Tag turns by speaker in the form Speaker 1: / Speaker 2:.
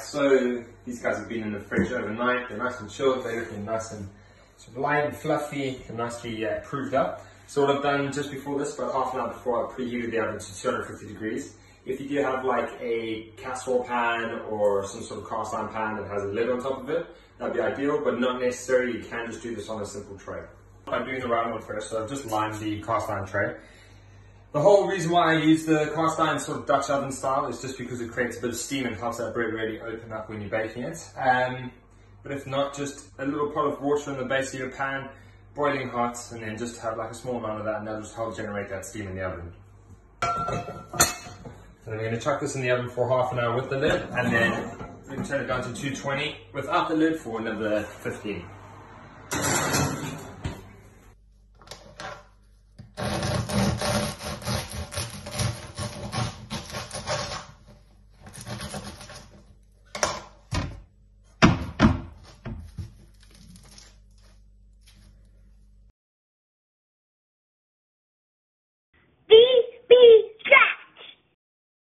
Speaker 1: so these guys have been in the fridge overnight. They're nice and chilled. They're looking nice and sort of light and fluffy and nicely proved up. So what I've done just before this, about half an hour before, I preheated the oven to 250 degrees. If you do have like a casserole pan or some sort of cast iron pan that has a lid on top of it, that'd be ideal, but not necessary. You can just do this on a simple tray. I'm doing the round one first, so I've just lined the cast iron tray. The whole reason why I use the cast iron sort of Dutch oven style is just because it creates a bit of steam and helps that bread really open up when you're baking it. But if not, just a little pot of water in the base of your pan, boiling hot, and then just have like a small amount of that, and that'll just help generate that steam in the oven. So then we're going to chuck this in the oven for half an hour with the lid, and then we can turn it down to 220 without the lid for another 15.